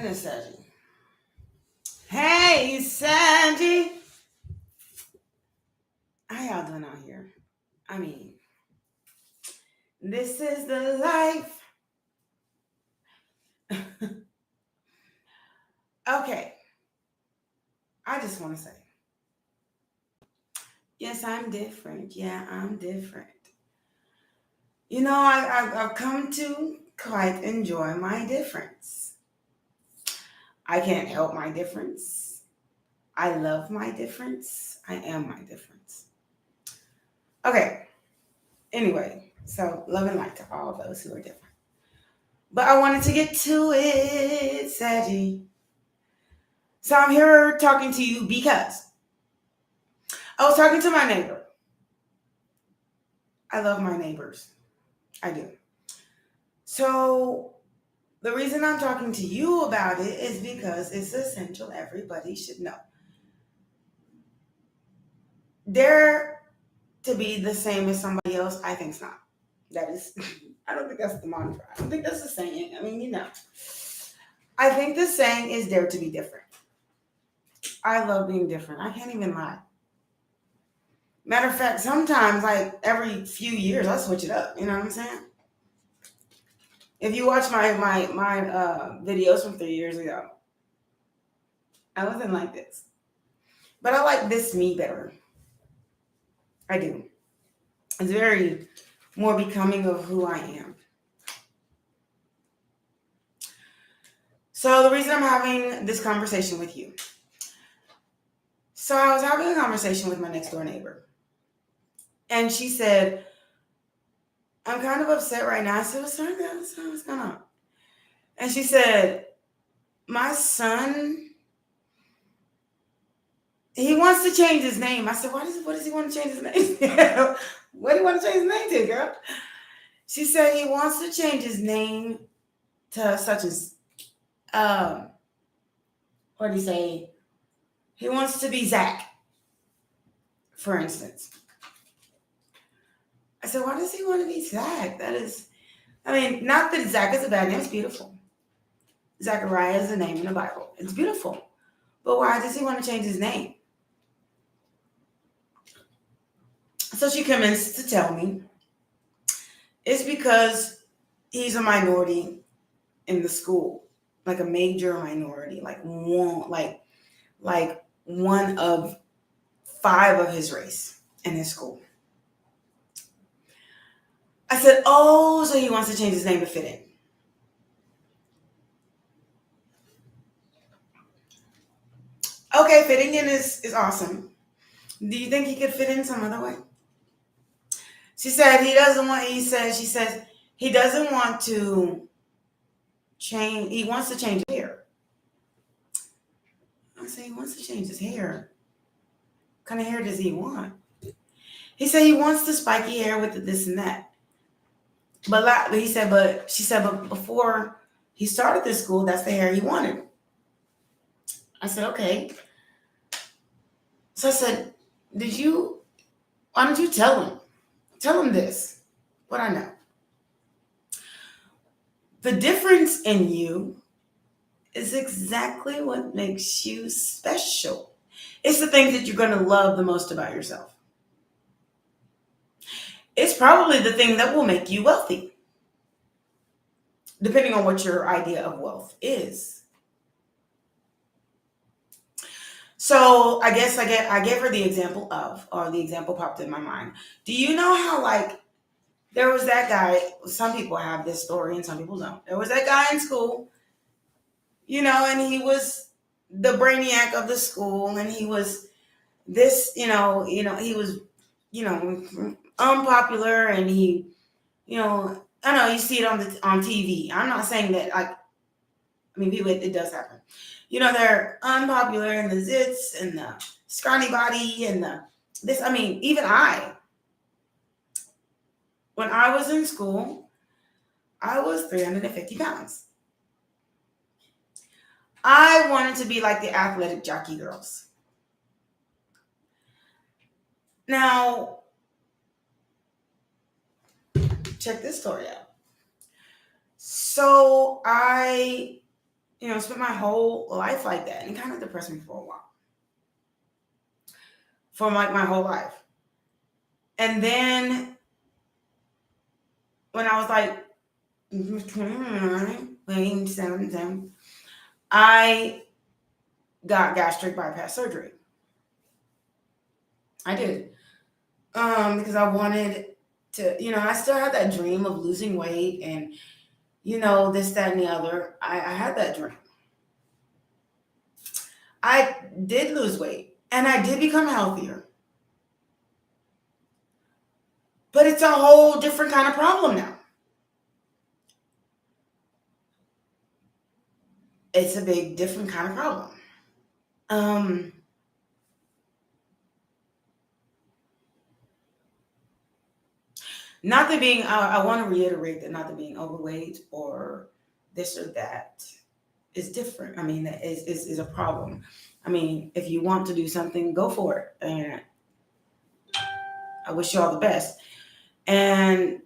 It's Saggy. Hey, Saggy. How y'all doing out here? I mean, this is the life. Okay. I just want to say, yes, I'm different. Yeah, I'm different. You know, I've come to quite enjoy my difference. I can't help my difference. I love my difference. I am my difference. Okay. Anyway, so love and light to all those who are different. But I wanted to get to it, Saggy. So I'm here talking to you because I was talking to my neighbor. I love my neighbors. I do. So the reason I'm talking to you about it is because it's essential. Everybody should know. Dare to be the same as somebody else, I think it's not. That is, I don't think that's the mantra. I don't think that's the saying. I mean, I think the saying is dare to be different. I love being different. I can't even lie. Matter of fact, sometimes, like every few years, I switch it up. You know what I'm saying? If you watch my videos from 3 years ago, I wasn't like this, but I like this me better. I do. It's very more becoming of who I am. So the reason I'm having this conversation with you. So I was having a conversation with my next door neighbor, and she said, "I'm kind of upset right now." I said, "What's going on?" And she said, "My son, he wants to change his name." I said, what does he want to change his name? What do you want to change his name to, girl? She said he wants to change his name to such as, what do you say? He wants to be Zach, for instance. I said, why does he want to be Zach? That is, I mean, not that Zach is a bad name. It's beautiful. Zachariah is a name in the Bible. It's beautiful. But why does he want to change his name? So she commenced to tell me it's because he's a minority in the school, like a major minority, like one of 5 of his race in his school. I said, oh, so he wants to change his name to fit in. Okay, fitting in is awesome. Do you think he could fit in some other way? She said she says he doesn't want to change, he wants to change his hair. I said, he wants to change his hair. What kind of hair does he want? He said he wants the spiky hair with the this and that. But she said, but before he started this school, that's the hair he wanted. I said, okay. So I said, why don't you tell him? Tell him this, what I know. The difference in you is exactly what makes you special. It's the things that you're going to love the most about yourself. It's probably the thing that will make you wealthy, depending on what your idea of wealth is. So I guess I gave her the example the example popped in my mind. Do you know how, like, there was that guy, some people have this story and some people don't. There was that guy in school, and he was the brainiac of the school, and he was this, he was, unpopular, and he, I know you see it on TV. I'm not saying that, like, I mean, people, it does happen. They're unpopular, and the zits and the scrawny body and this. I mean, even when I was in school, I was 350 pounds. I wanted to be like the athletic jockey girls. Now, check this story out. So I spent my whole life like that, and it kind of depressed me for a while, for like my whole life. And then when I was like 29, 27, I got gastric bypass surgery. I did. Because I wanted to, I still had that dream of losing weight and, this, that, and the other. I had that dream. I did lose weight and I did become healthier. But it's a whole different kind of problem now. It's a big, different kind of problem. Not that being, I want to reiterate that not that being overweight or this or that is different. I mean, that is a problem. I mean, if you want to do something, go for it. And I wish you all the best. And,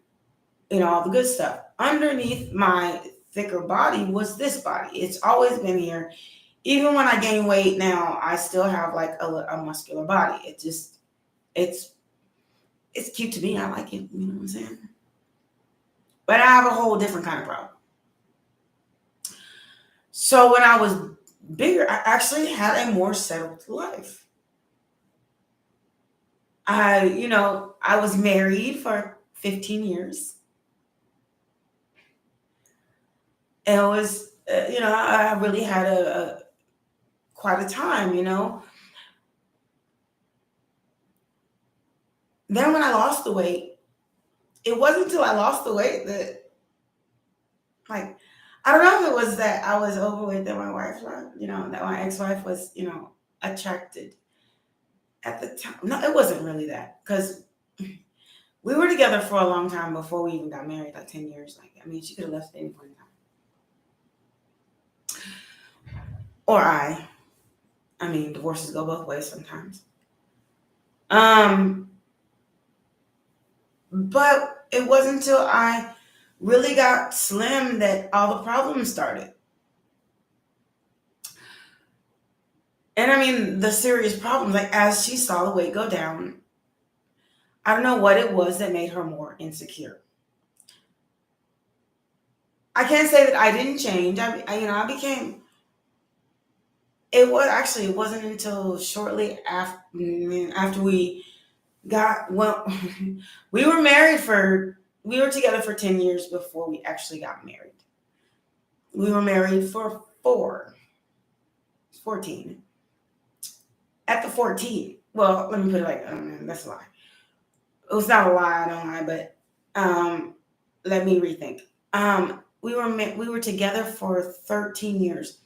all the good stuff. Underneath my thicker body was this body. It's always been here. Even when I gain weight now, I still have like a muscular body. It's cute to me. I like it. You know what I'm saying? But I have a whole different kind of problem. So when I was bigger, I actually had a more settled life. I was married for 15 years. And it was, I really had quite a time, Then when I lost the weight, it wasn't until I lost the weight that, like, I don't know if it was that I was overweight that my wife, that my ex-wife was, attracted at the time. No, it wasn't really that, because we were together for a long time before we even got married, like 10 years. Like, I mean, she could have left at any point in time. Or I mean, divorces go both ways sometimes. But it wasn't until I really got slim that all the problems started. And I mean, the serious problems, like as she saw the weight go down, I don't know what it was that made her more insecure. I can't say that I didn't change. I became. It wasn't until shortly after we we were together for 10 years before we actually got married. We were married for 14. At the 14, well, let me put it like, that's a lie. It was not a lie, I don't lie, but let me rethink. We were together for 13 years.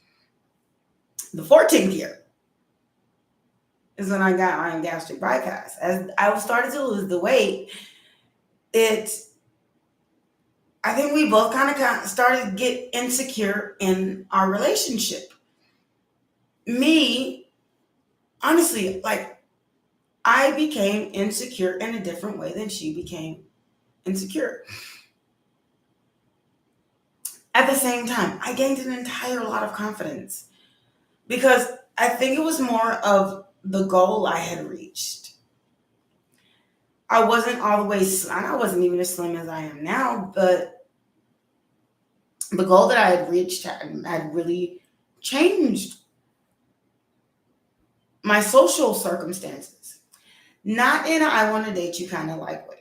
The 14th year is when I got on gastric bypass. As I started to lose the weight, I think we both kind of started to get insecure in our relationship. Me, honestly, like, I became insecure in a different way than she became insecure. At the same time, I gained an entire lot of confidence because I think it was more of the goal I had reached. I wasn't all the way slim. I wasn't even as slim as I am now, but the goal that I had reached had really changed my social circumstances. Not in a I want to date you kind of like way.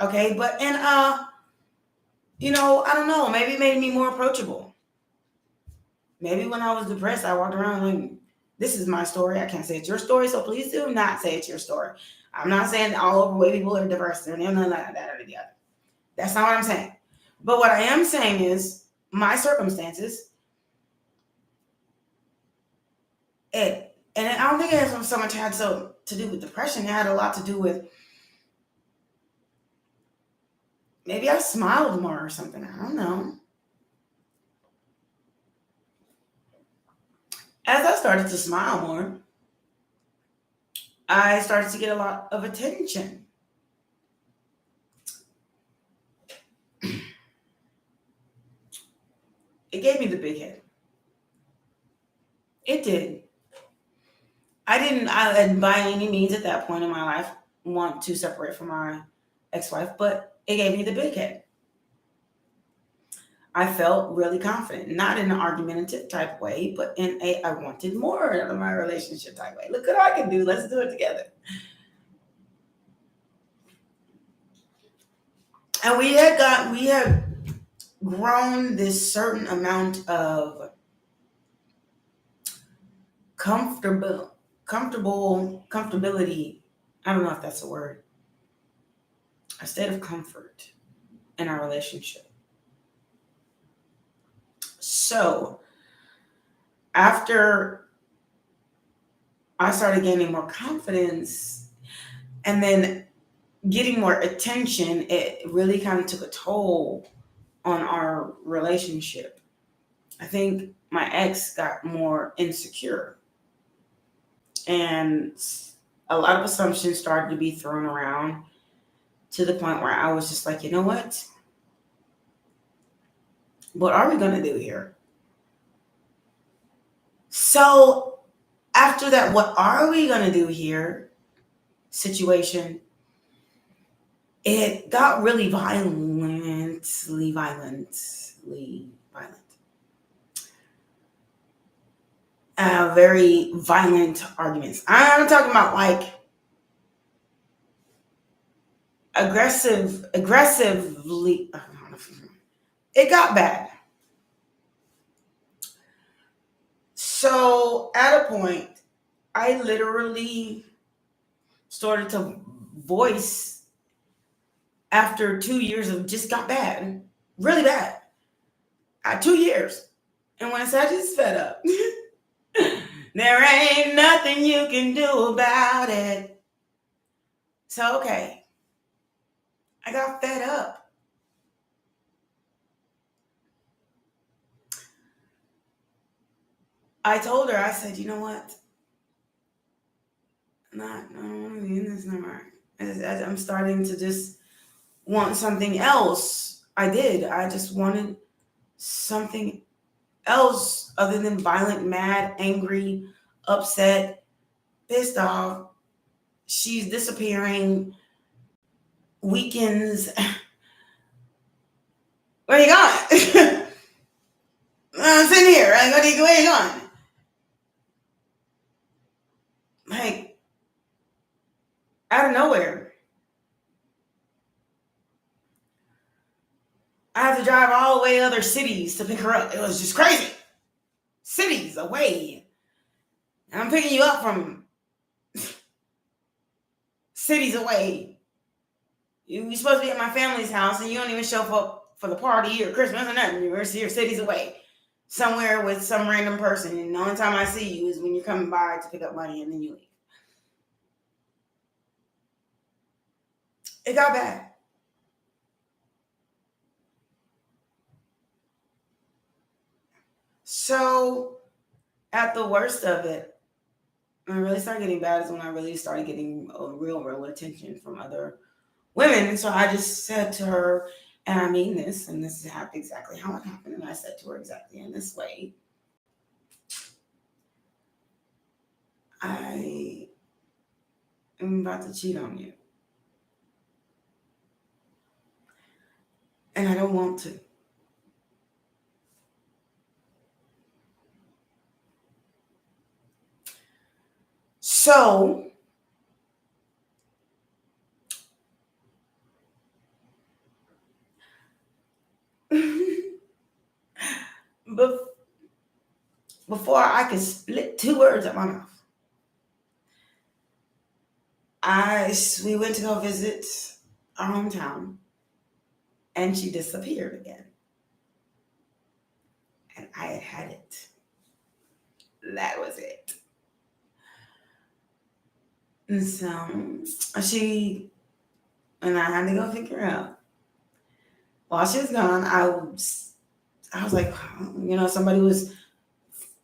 Okay, but in a, I don't know, maybe it made me more approachable. Maybe when I was depressed, I walked around like, this is my story. I can't say it's your story, so please do not say it's your story. I'm not saying all overweight people are depressed or none of that or the other. That's not what I'm saying. But what I am saying is my circumstances, and I don't think it has so much had to do with depression. It had a lot to do with maybe I smiled more or something. I don't know. As I started to smile more, I started to get a lot of attention. It gave me the big head. It did. I didn't by any means at that point in my life want to separate from my ex-wife, but it gave me the big head. I felt really confident, not in an argumentative type way, but in a I wanted more out of my relationship type way. Look what I can do. Let's do it together. And we had grown this certain amount of comfortability. I don't know if that's a word. A state of comfort in our relationship. So after I started gaining more confidence and then getting more attention, it really kind of took a toll on our relationship. I think my ex got more insecure and a lot of assumptions started to be thrown around to the point where I was just like, you know what? What are we going to do here? So after that, what are we going to do here situation, it got really violent. Very violent arguments. I'm talking about like aggressively. It got bad. So at a point, I literally started to voice after 2 years of just got bad, really bad. 2 years. And when I said I just fed up, there ain't nothing you can do about it. So, okay, I got fed up. I told her, I said, you know what? This is not right. I'm starting to just want something else. I did. I just wanted something else other than violent, mad, angry, upset, pissed off. She's disappearing. Weekends. Where you going? I'm sitting here. Like, where you going? Like, out of nowhere. I have to drive all the way to other cities to pick her up. It was just crazy. Cities away. And I'm picking you up from cities away. You're supposed to be at my family's house and you don't even show up for the party or Christmas or nothing. You're cities away. Somewhere with some random person. And the only time I see you is when you're coming by to pick up money and then you leave. It got bad. So at the worst of it, when I really started getting bad is when I really started getting real attention from other women. And so I just said to her, and I mean this, and this is exactly how it happened. And I said to her exactly in this way, I am about to cheat on you. And I don't want to. So before I could split 2 words out my mouth, we went to go visit our hometown, and she disappeared again. And I had it. That was it. And so and I had to go figure out. While she was gone, I was like, somebody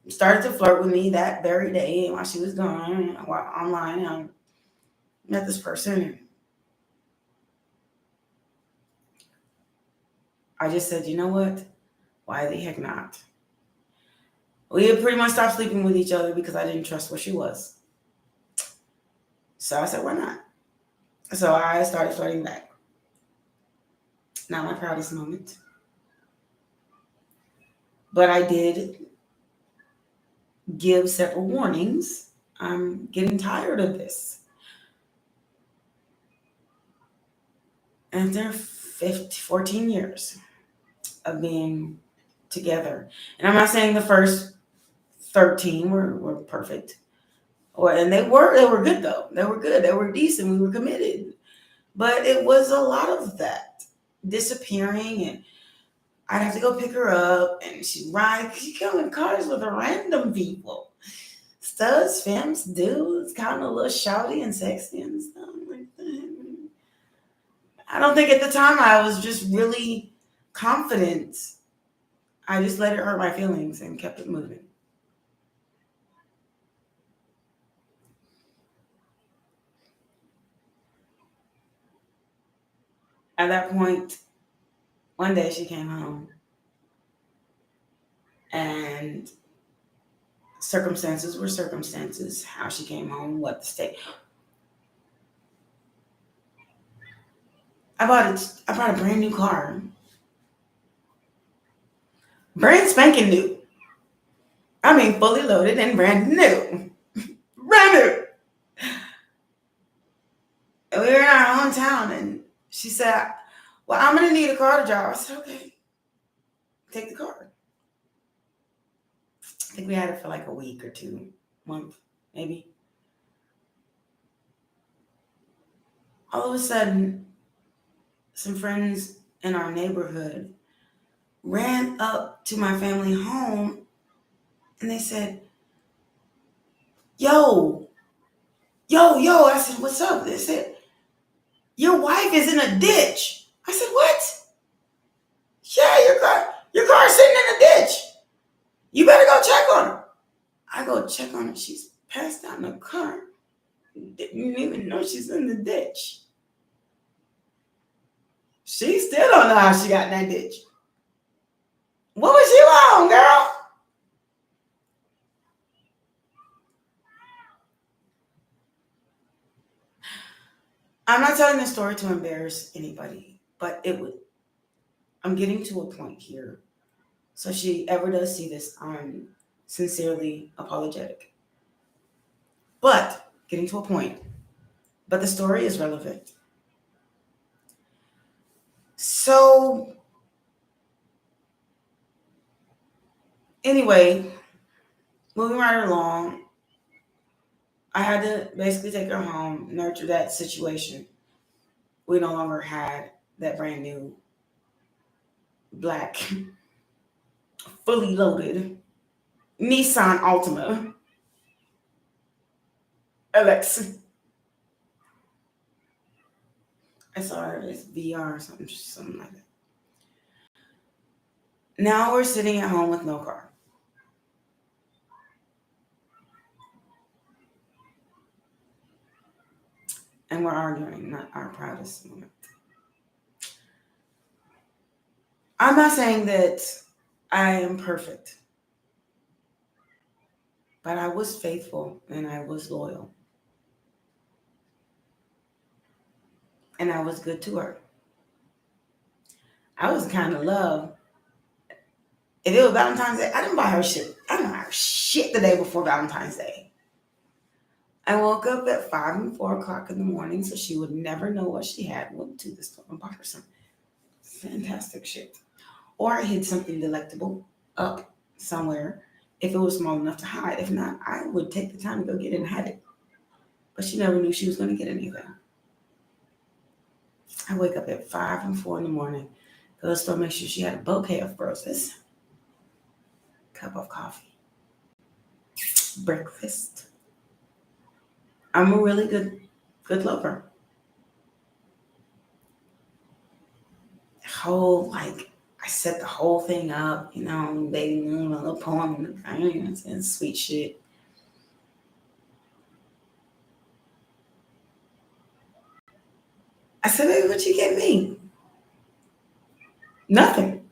started to flirt with me that very day. And while she was gone, online, I met this person. I just said, you know what? Why the heck not? We had pretty much stopped sleeping with each other because I didn't trust where she was. So I said, why not? So I started flirting back. Not my proudest moment. But I did give several warnings. I'm getting tired of this. After 14 years of being together. And I'm not saying the first 13 were perfect. And they were good though. They were good. They were decent. We were committed. But it was a lot of that. Disappearing, and I'd have to go pick her up, and she'd ride. She come in cars with random people. Studs, femmes, dudes, kind of a little shouty and sexy and stuff like that. I don't think at the time I was just really confident. I just let it hurt my feelings and kept it moving. At that point, one day she came home and circumstances were circumstances. How she came home, what the state. I bought a brand new car. Brand spanking new. I mean, fully loaded and brand new. Brand new. And we were in our own town, and she said, well, I'm going to need a car to drive. I said, okay, take the car. I think we had it for like a week or 2 months, maybe. All of a sudden, some friends in our neighborhood ran up to my family home, and they said, yo. I said, what's up? They said, your wife is in a ditch. I said, what? Yeah, your car's sitting in a ditch. You better go check on her. I go check on her. She's passed out in the car. Didn't even know she's in the ditch. She still don't know how she got in that ditch. What was she on, girl? I'm not telling this story to embarrass anybody, but I'm getting to a point here. So if she ever does see this, I'm sincerely apologetic. But getting to a point. But the story is relevant. So anyway, moving right along, I had to basically take her home, nurture that situation. We no longer had that brand new black, fully loaded Nissan Altima Alexa. SR is VR or something like that. Now we're sitting at home with no car. And we're arguing, not our proudest moment. I'm not saying that I am perfect, but I was faithful and I was loyal. And I was good to her. I was the kind of love. If it was Valentine's Day, I didn't buy her shit. I didn't buy her shit the day before Valentine's Day. I woke up at 5 and 4 o'clock in the morning so she would never know what she had. Went to the store and bought her some fantastic shit. Or I hid something delectable up somewhere if it was small enough to hide. If not, I would take the time to go get it and hide it. But she never knew she was going to get anything. I wake up at 5 and 4 in the morning, go to the store, make sure she had a bouquet of roses, cup of coffee, breakfast. I'm a really good lover. I set the whole thing up, baby moon, a little poem, and sweet shit. I said, baby, what you get me? Nothing.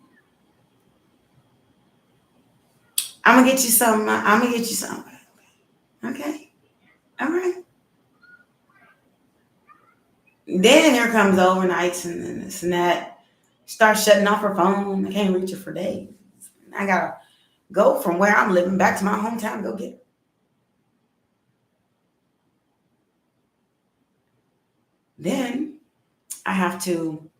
I'm gonna get you some. I'm gonna get you some. Okay. All right. Then here comes overnights and then this and that. Start shutting off her phone. I can't reach her for days. I gotta go from where I'm living back to my hometown and go get her. Then I have to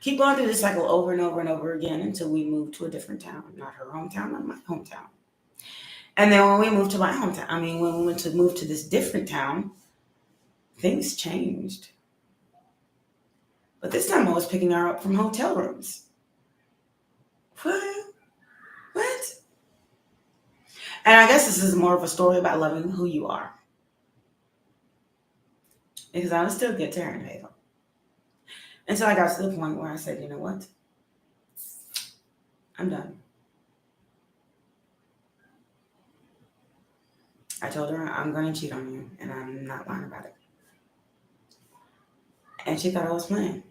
keep going through this cycle over and over and over again until we move to a different town. Not her hometown, not my hometown. And then when we moved to my hometown, when we went to move to this different town, things changed. But this time I was picking her up from hotel rooms. What? What? And I guess this is more of a story about loving who you are. Because I was still good to her and Hazel. Until I got to the point where I said, you know what? I'm done. I told her I'm going to cheat on you, and I'm not lying about it. And she thought I was playing,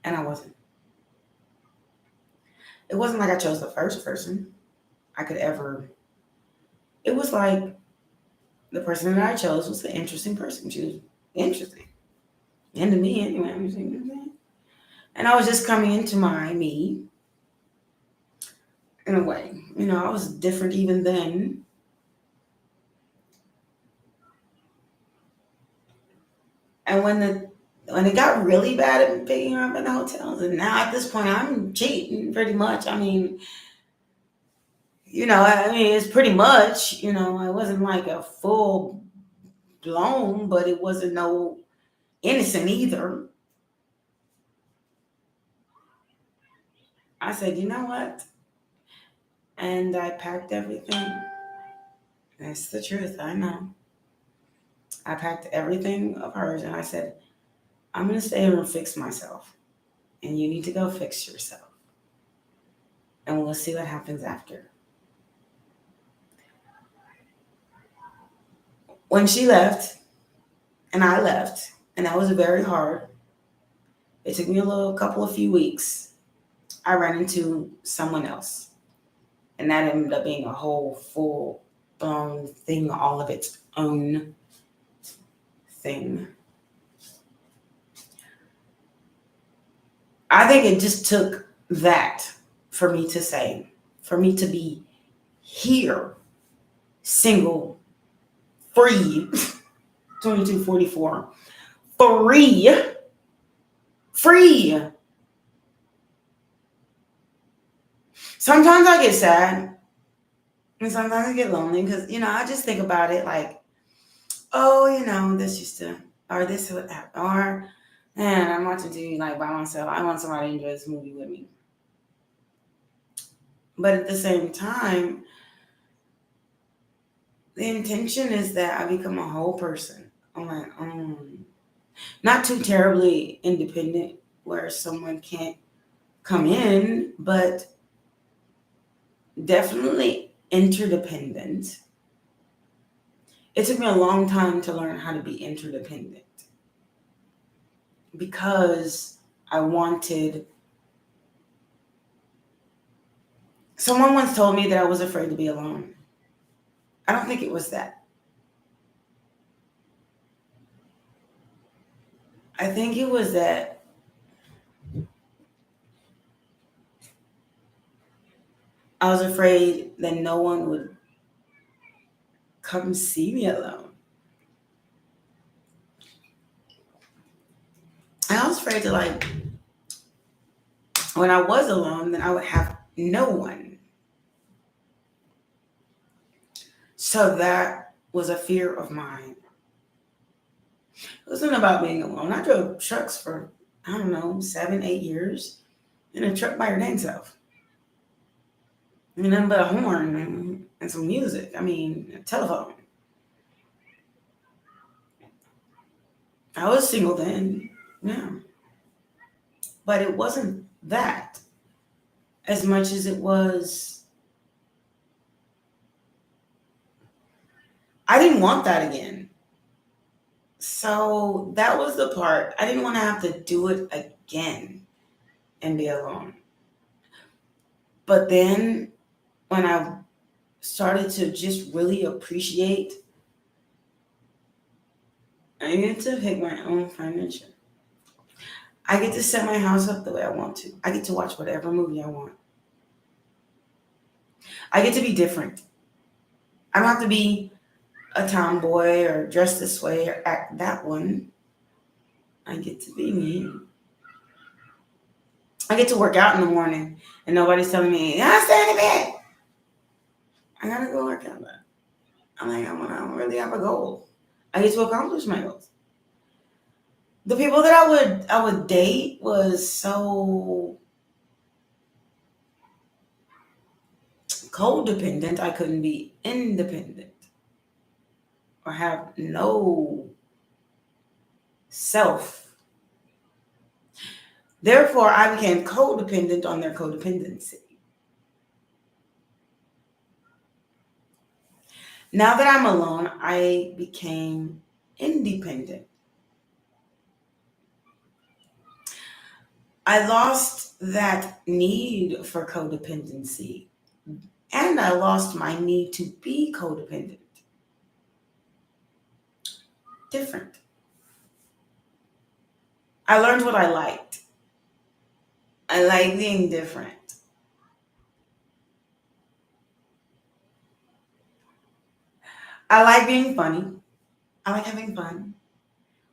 and I wasn't. It wasn't like I chose the first person I could ever. It was like the person that I chose was an interesting person. She was interesting. And to me, anyway. And I was just coming into my me in a way. I was different even then. And when it got really bad at picking her up in the hotels, and now at this point I'm cheating pretty much. It's pretty much, I wasn't like a full blown, but it wasn't no innocent either. I said, you know what? And I packed everything. That's the truth, I know. I packed everything of hers and I said, I'm going to stay here and fix myself. And you need to go fix yourself. And we'll see what happens after. When she left, and I left, and that was very hard. It took me a few weeks. I ran into someone else. And that ended up being a whole full-blown thing, all of its own thing. I think it just took that for me to be here, single, free, 2244, free. Sometimes I get sad and sometimes I get lonely because, I just think about it like, oh, this used to, or this would happen, or, man, I'm watching TV like by myself. I want somebody to enjoy this movie with me. But at the same time, the intention is that I become a whole person on my own. Not too terribly independent where someone can't come in, but definitely interdependent. It took me a long time to learn how to be interdependent because I wanted. Someone once told me that I was afraid to be alone. I don't think it was that. I think it was that I was afraid that no one would come see me alone. I was afraid to when I was alone, then I would have no one. So that was a fear of mine. It wasn't about being alone. I drove trucks for, 7, 8 years in a truck by your dang self. Nothing but a horn and some music. A telephone. I was single then, yeah. But it wasn't that as much as it was. I didn't want that again. So that was the part. I didn't want to have to do it again and be alone. But then when I started to just really appreciate I get to pick my own furniture. I get to set my house up the way I want to. I get to watch whatever movie I want. I get to be different. I don't have to be a tomboy or dress this way or act that one. I get to be me. I get to work out in the morning and nobody's telling me, I stay in bed. I gotta go work out. I'm like, I don't really have a goal. I get to accomplish my goals. The people that I would date was so codependent I couldn't be independent or have no self. Therefore, I became codependent on their codependency. Now that I'm alone, I became independent. I lost that need for codependency, and I lost my need to be codependent. Different. I learned what I liked. I like being different. I like being funny. I like having fun.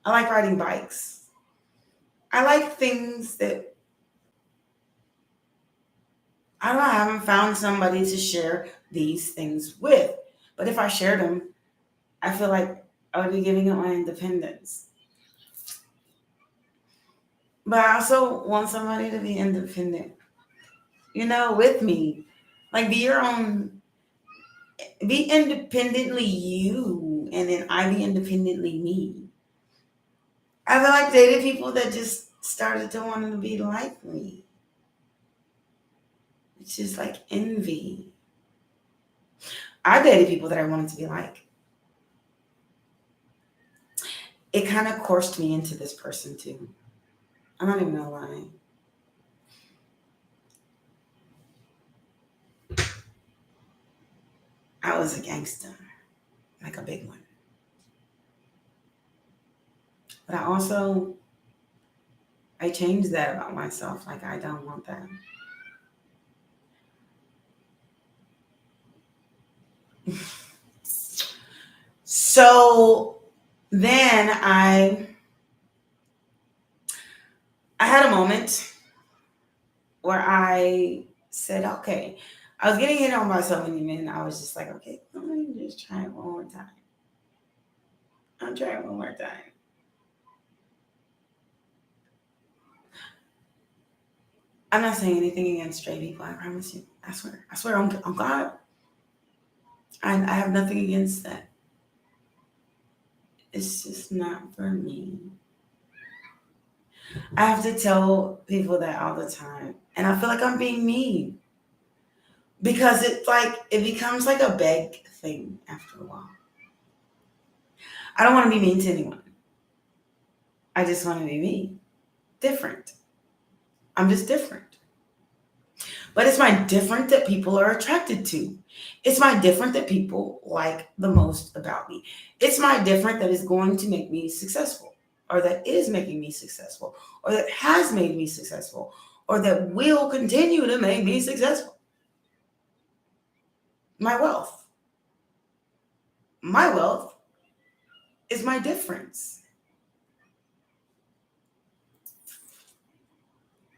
I like riding bikes. I like things that I don't know, I haven't found somebody to share these things with. But if I shared them, I feel like I would be giving up my independence. But I also want somebody to be independent, with me. Like be independently you, and then I be independently me. I feel like dating people that just started to want to be like me. It's just like envy. I dated people that I wanted to be like. It kind of coursed me into this person too. I'm not even gonna lie. I was a gangster, like a big one. But I changed that about myself. Like, I don't want that. So then I had a moment where I said, okay, I was getting hit on by so many men. I was just like, okay, let me just try it one more time. I'll try it one more time. I'm not saying anything against straight people. I promise you. I swear. I swear on God. I have nothing against that. It's just not for me. I have to tell people that all the time. And I feel like I'm being mean. Because it becomes like a big thing after a while. I don't want to be mean to anyone. I just want to be me. Different. I'm just different. But it's my different that people are attracted to. It's my different that people like the most about me. It's my different that is going to make me successful, or that is making me successful, or that has made me successful, or that will continue to make me successful. My wealth. My wealth is my difference.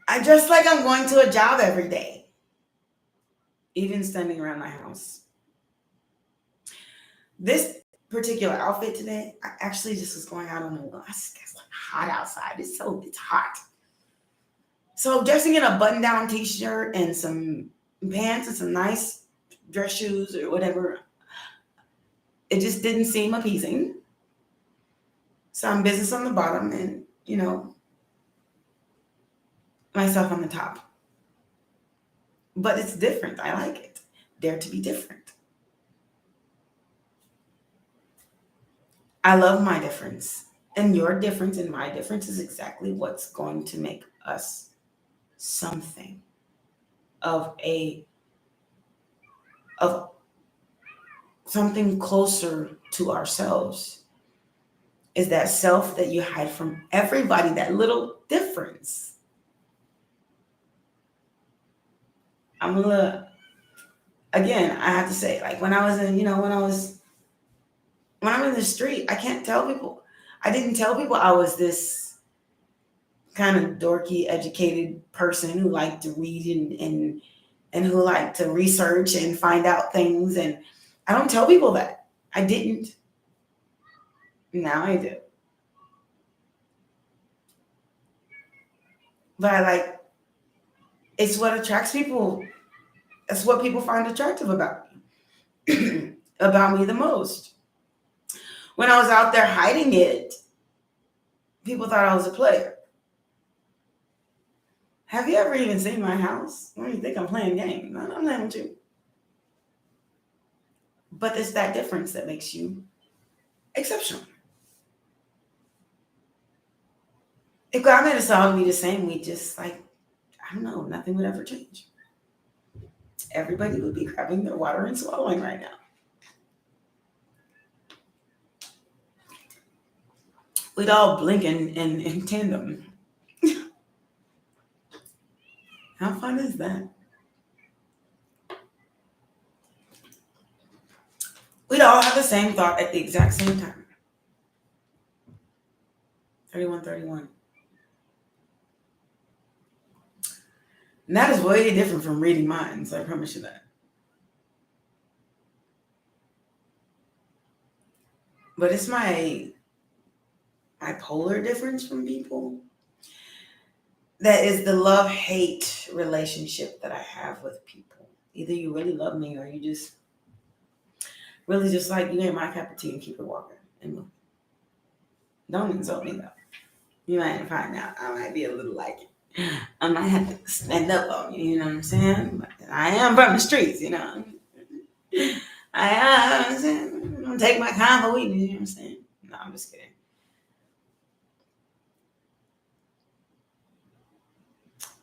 I dress like I'm going to a job every day, even standing around my house. This particular outfit today, I actually just was going out on a walk. It's like hot outside. It's hot. So dressing in a button-down t-shirt and some pants and some nice dress shoes or whatever, it just didn't seem appeasing. So I'm business on the bottom and, myself on the top. But it's different. I like it. Dare to be different. I love my difference. And your difference and my difference is exactly what's going to make us something of something closer to ourselves is that self that you hide from everybody, that little difference. Again, I have to say, like when I was in, when I'm in the street, I didn't tell people I was this kind of dorky, educated person who liked to read and who liked to research and find out things. And I don't tell people that. I didn't. Now I do. But it's what attracts people. That's what people find attractive about me, about me the most. When I was out there hiding it, people thought I was a player. Have you ever even seen my house? What do you think I'm playing games? No, I'm playing with you. But it's that difference that makes you exceptional. If God made us all to be the same, we just I don't know, nothing would ever change. Everybody would be grabbing their water and swallowing right now. We'd all blink in tandem. How fun is that? We'd all have the same thought at the exact same time. 3131. And that is way different from reading minds, I promise you that. But it's my polar difference from people. That is the love-hate relationship that I have with people. Either you really love me or you just really just like, you ain't my cup of tea and keep it walking. And don't insult me though. You might find out I might be a little like it. I might have to stand up on you, you know what I'm saying? But I am from the streets, you know. I'm saying, I'm gonna take my convo with me, you know what I'm saying? No, I'm just kidding.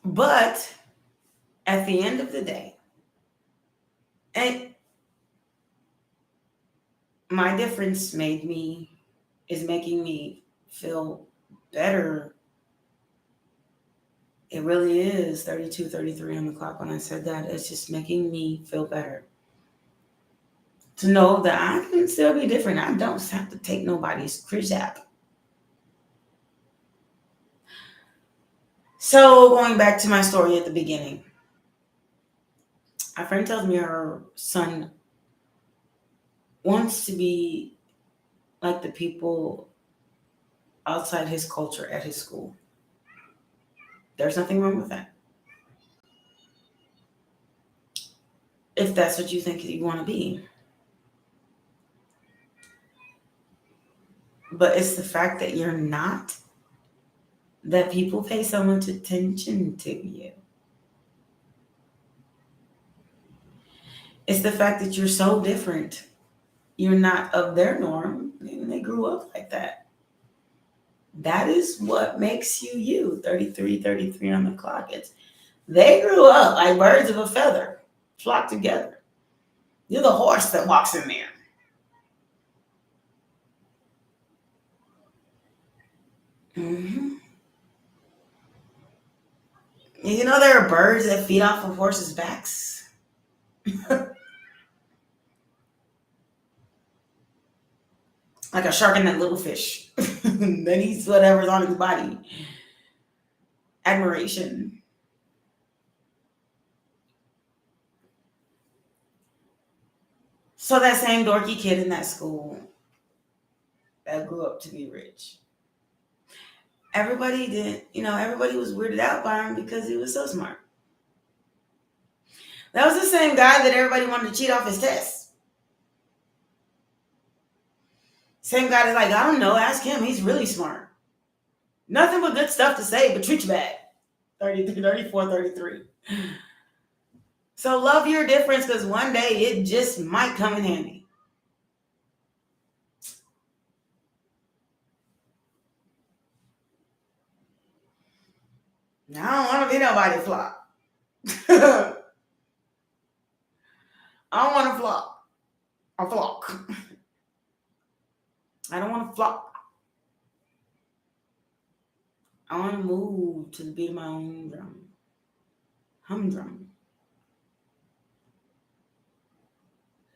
But at the end of the day, my difference is making me feel better. It really is 32, 33 on the clock when I said that. It's just making me feel better. To know that I can still be different. I don't have to take nobody's crap. So going back to my story at the beginning. A friend tells me her son wants to be like the people outside his culture at his school. There's nothing wrong with that. If that's what you think you want to be. But it's the fact that you're not that people pay so much attention to you. It's the fact that you're so different. You're not of their norm. And they grew up like that. That is what makes you you. 33 on the clock. They grew up like birds of a feather, flocked together. You're the horse that walks in there. Mm-hmm. You know there are birds that feed off of horses' backs? Like a shark in that little fish. Then eats whatever's on his body. Admiration. So that same dorky kid in that school that grew up to be rich. Everybody was weirded out by him because he was so smart. That was the same guy that everybody wanted to cheat off his tests. Same guy that's like, I don't know, ask him. He's really smart. Nothing but good stuff to say, but treat you bad. 34, 33. So love your difference because one day it just might come in handy. I don't want to be nobody flop. I don't want to flop. a flock. I don't want to flock. I want to move to the beat of my own drum. Humdrum.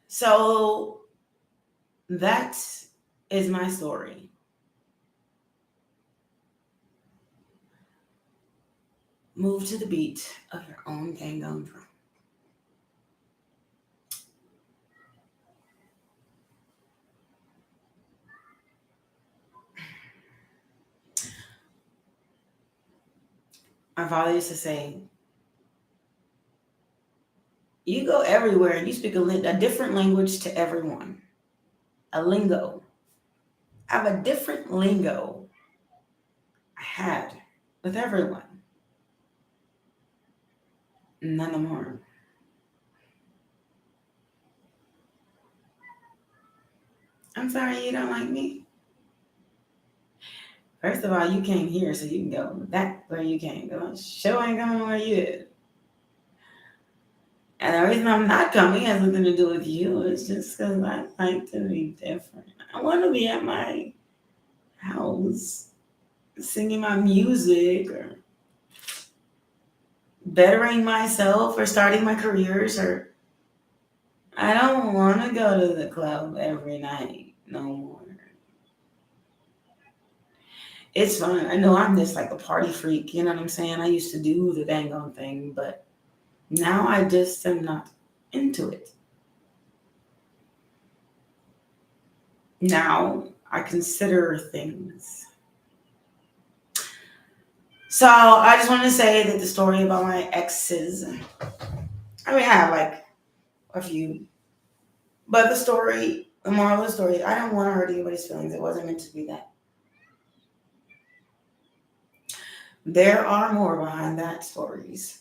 So that is my story. Move to the beat of your own dang on drum. My father used to say, you go everywhere and you speak a different language to everyone. A lingo. I have a different lingo I had with everyone. None more. I'm sorry you don't like me. First of all, you came here so you can go back where you came. Go. Show ain't going where you is. And the reason I'm not coming has nothing to do with you. It's just because I like to be different. I want to be at my house singing my music or bettering myself or starting my careers, or I don't want to go to the club every night no more. It's fun. I know I'm just like a party freak, you know what I'm saying? I used to do the dang on thing, but now I just am not into it. Now I consider things. So I just want to say that the story about my exes, I mean, I have like a few, but the moral of the story, I don't want to hurt anybody's feelings. It wasn't meant to be that. There are more behind that stories.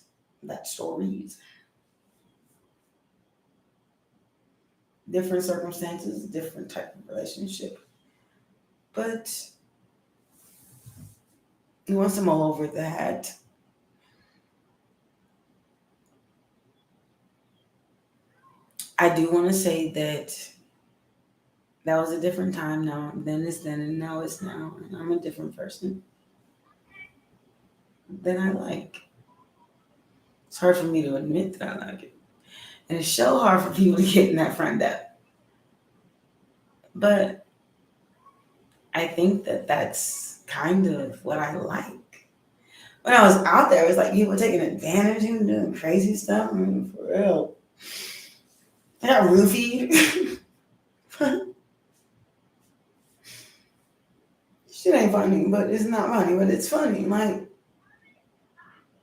Different circumstances, different type of relationship. But once I'm all over that, I do want to say that was a different time now. Then it's then and now it's now. And I'm a different person than I like. It's hard for me to admit that I like it. And it's so hard for people to get in that front depth. But I think that that's kind of what I like. When I was out there, it was like people taking advantage and doing crazy stuff. I mean, for real. I got roofied. Shit ain't funny, but it's not funny, but it's funny. Like,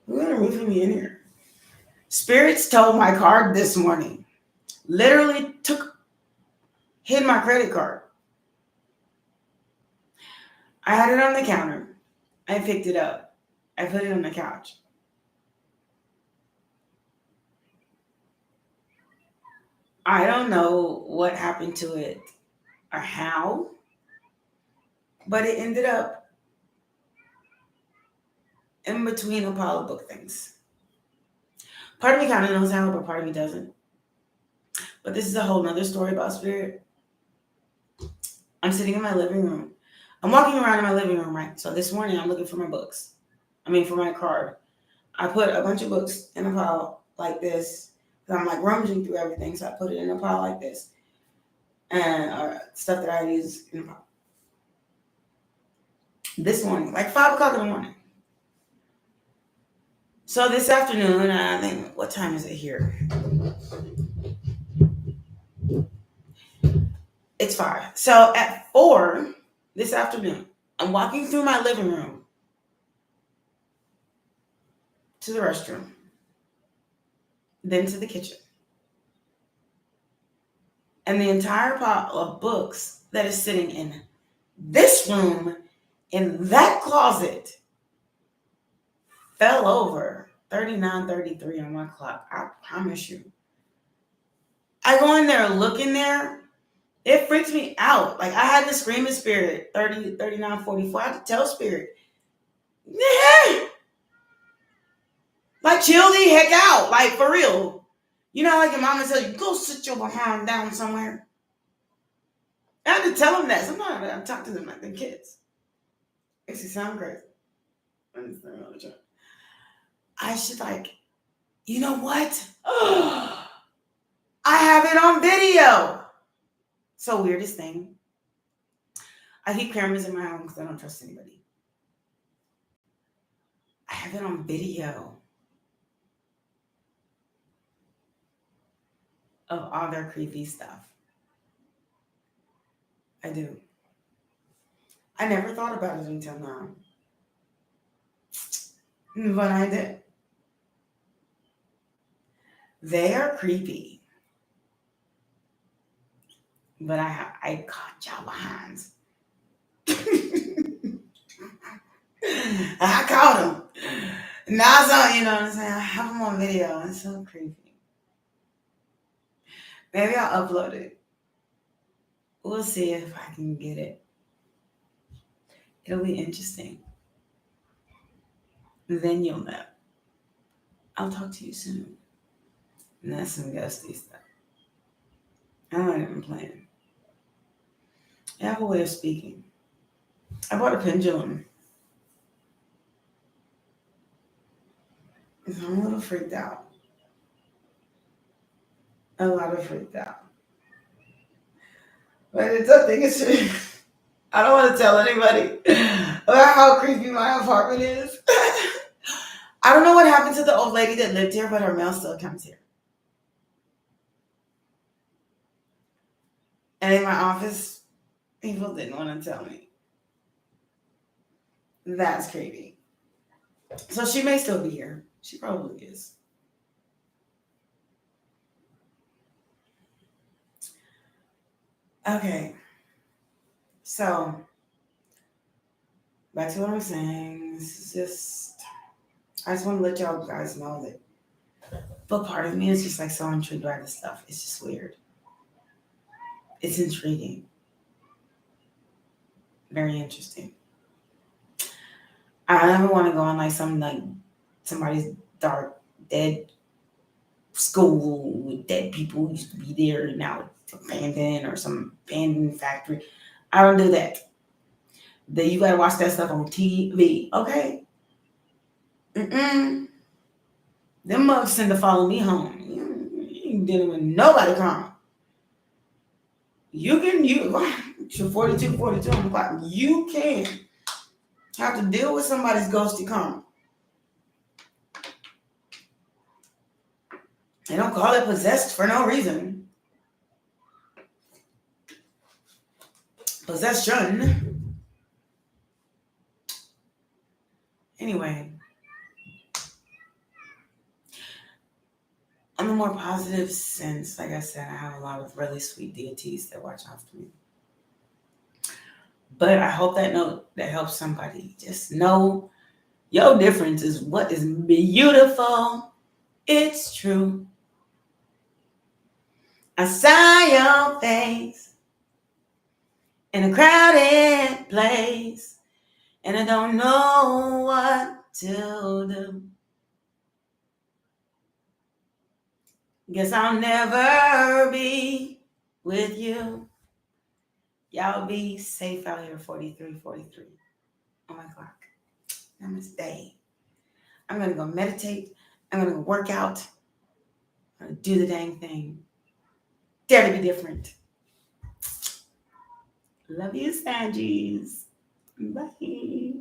who's gonna roofie me in here? Spirits told my card this morning. Literally hid my credit card. I had it on the counter. I picked it up. I put it on the couch. I don't know what happened to it or how, but it ended up in between a pile of book things. Part of me kind of knows how, but part of me doesn't. But this is a whole nother story about spirit. I'm sitting in my living room. I'm walking around in my living room, right? So this morning I'm looking for my books. For my card. I put a bunch of books in a pile like this. I'm like rummaging through everything. So I put it in a pile like this. And stuff that I use in a pile. This morning, like 5 o'clock in the morning. So this afternoon, I think, what time is it here? It's 5. So at 4 this afternoon, I'm walking through my living room to the restroom, then to the kitchen. And the entire pile of books that is sitting in this room, in that closet, fell over 39:33 on my clock. I promise you. I go in there, look in there. It freaks me out. Like, I had to scream at Spirit 39:44. I had to tell Spirit, yeah, like, chill the heck out. Like, for real. You know, like your mama tells you, go sit your behind down somewhere. tell them that. Sometimes I talk to them like they're kids. It should sound crazy. I should like, you know what? I have it on video. So weirdest thing. I keep cameras in my home because I don't trust anybody. I have it on video of all their creepy stuff. I do. I never thought about it until now. But I did. They are creepy. But I caught y'all behinds. I caught them. Now it's on, you know what I'm saying? I have them on video. It's so creepy. Maybe I'll upload it. We'll see if I can get it. It'll be interesting. Then you'll know. I'll talk to you soon. And that's some ghosty stuff. I'm not even playing. I have a way of speaking. I bought a pendulum. So I'm a little freaked out. A lot of freaked out. But it's a thing. I don't want to tell anybody about how creepy my apartment is. I don't know what happened to the old lady that lived here, but her mail still comes here. And in my office, people didn't want to tell me. That's creepy. So she may still be here. She probably is. Okay. So, back to what I'm saying. This is just, I just want to let y'all guys know that. But part of me is just like so intrigued by this stuff. It's just weird. It's intriguing. Very interesting. I never want to go on like some like somebody's dark, dead school with dead people who used to be there and now it's abandoned or some abandoned factory. I don't do that. Then you gotta watch that stuff on TV, okay? Them mugs tend to follow me home. You ain't dealing with nobody calm. You're 42 on the clock. You can have to deal with somebody's ghosty karma. They don't call it possessed for no reason. Possession. Anyway. On a more positive sense, like I said, I have a lot of really sweet deities that watch after me. But I hope that helps somebody. Just know your difference is what is beautiful. It's true. I saw your face in a crowded place, and I don't know what to do. Guess I'll never be with you. Y'all be safe out here, 43 on my clock. Namaste. I'm going to go meditate. I'm going to go work out. I'm going to do the dang thing. Dare to be different. Love you, Sagittarius. Bye.